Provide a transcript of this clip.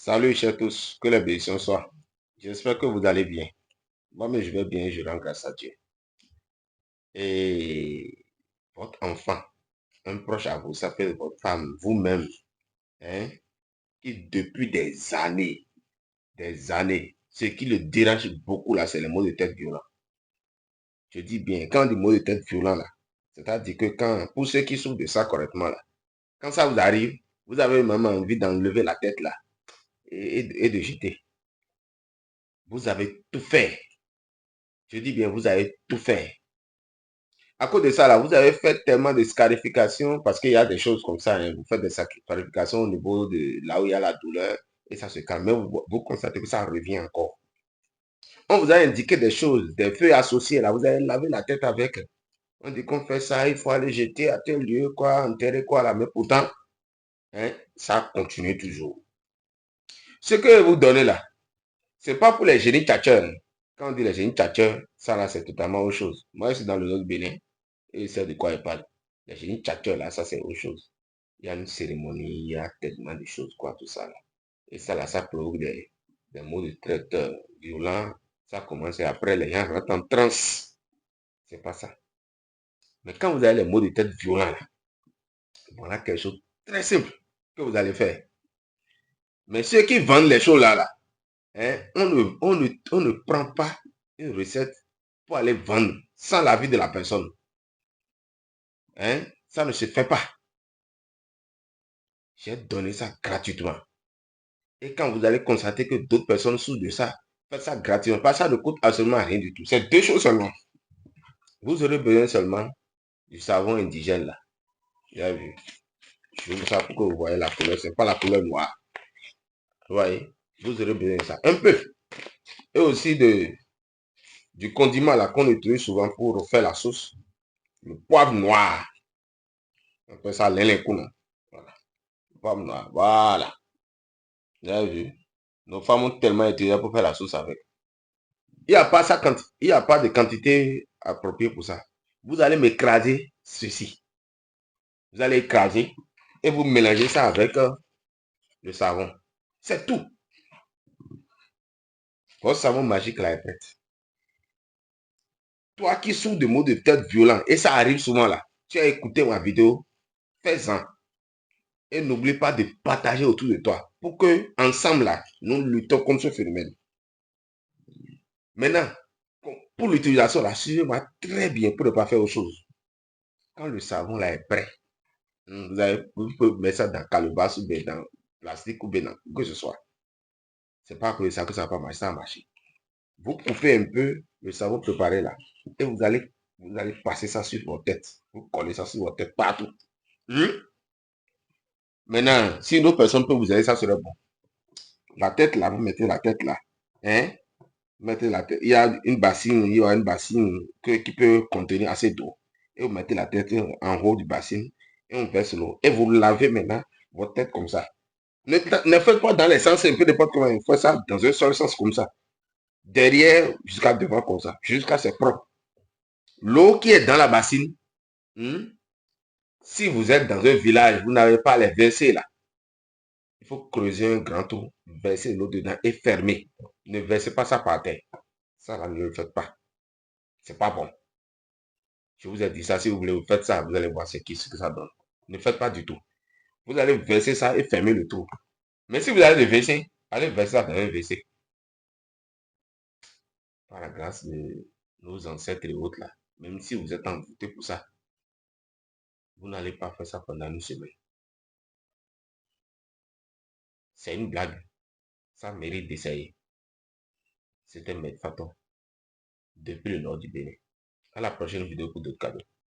Salut chers tous, que la bénédiction soit. J'espère que vous allez bien. Moi-même, je vais bien, je rends grâce à Dieu. Et votre enfant, un proche à vous, ça peut être votre femme, vous-même, hein, qui depuis des années, ce qui le dérange beaucoup là, c'est les maux de tête violents. Je dis bien, quand on dit maux de tête violents là, c'est-à-dire que pour ceux qui souffrent de ça correctement là, quand ça vous arrive, vous avez même envie d'enlever la tête là et de jeter. Vous avez tout fait. Je dis bien, vous avez tout fait. À cause de ça, là, vous avez fait tellement de scarifications parce qu'il y a des choses comme ça. Hein, vous faites des scarifications au niveau de là où il y a la douleur et ça se calme. Mais vous constatez que ça revient encore. On vous a indiqué des choses, des feux associés. Là, vous avez lavé la tête avec. On dit qu'on fait ça, il faut aller jeter à tel lieu, quoi, enterrer quoi là. Mais pourtant, hein, ça continue toujours. Ce que vous donnez là, c'est pas pour les génies tchatcheurs. Quand on dit les génies tchatcheurs, ça là, c'est totalement autre chose. Moi, je suis dans le nord Bénin. Et c'est de quoi il parle. Les génies tchatcheurs, là, ça c'est autre chose. Il y a une cérémonie, il y a tellement de choses, quoi, tout ça, là. Et ça, là, ça provoque des maux de tête violents. Ça commence et après, les gens rentrent en transe. C'est pas ça. Mais quand vous avez les maux de tête violents, là, voilà quelque chose de très simple que vous allez faire. Mais ceux qui vendent les choses là, hein, on ne prend pas une recette pour aller vendre sans l'avis de la personne. Hein, ça ne se fait pas. J'ai donné ça gratuitement. Et quand vous allez constater que d'autres personnes souffrent de ça, faites ça gratuitement. Pas ça ne coûte absolument rien du tout. C'est deux choses seulement. Vous aurez besoin seulement du savon indigène là. J'ai vu. Je vous ça pour que vous voyez la couleur. C'est pas la couleur noire. Vous voyez? Vous aurez besoin de ça. Un peu. Et aussi du condiment là qu'on utilise souvent pour faire la sauce. Le poivre noir. On appelle ça l'incuna. Voilà. Le poivre noir. Voilà. Vous avez vu? Nos femmes ont tellement utilisé pour faire la sauce avec. Il n'y a pas ça, il n'y a pas de quantité appropriée pour ça. Vous allez m'écraser ceci. Vous allez écraser et vous mélangez ça avec le savon. C'est tout. Votre savon magique là est prêt. Toi qui souffres de maux de tête violents, et ça arrive souvent là, tu as écouté ma vidéo, fais-en. Et n'oublie pas de partager autour de toi pour que, ensemble là, nous luttons contre ce phénomène. Maintenant, pour l'utilisation là, suivez-moi très bien pour ne pas faire autre chose. Quand le savon là est prêt, vous pouvez mettre ça dans calebasse ou bien dans plastique ou bien dans que ce soit. C'est pas que ça ne va pas marcher, ça a marché. Vous coupez un peu le savon préparé là et vous allez passer ça sur votre tête. Vous collez ça sur votre tête partout. Maintenant, si une autre personne peut vous aider, ça serait bon. La tête là, vous mettez la tête là. Hein? Mettez la tête. Il y a une bassine qui peut contenir assez d'eau. Et vous mettez la tête en haut du bassin et on verse l'eau. Et vous lavez maintenant votre tête comme ça. Ne faites pas dans les sens un peu n'importe comment. Faites ça dans un seul sens comme ça. Derrière jusqu'à devant comme ça. Jusqu'à c'est propre. L'eau qui est dans la bassine, si vous êtes dans un village, vous n'avez pas à les verser là. Il faut creuser un grand trou, verser l'eau dedans et fermer. Ne versez pas ça par terre. Ça là, ne le faites pas. C'est pas bon. Je vous ai dit ça, si vous voulez, vous faites ça, vous allez voir ce que ça donne. Ne faites pas du tout. Vous allez verser ça et fermer le trou. Mais si vous allez le verser, allez verser ça dans un WC. Par la grâce de nos ancêtres et autres là, même si vous êtes envoûté pour ça, vous n'allez pas faire ça pendant une semaine. C'est une blague. Ça mérite d'essayer. C'était Maître Faton, depuis le nord du Bénin. À la prochaine vidéo pour d'autres cadeaux.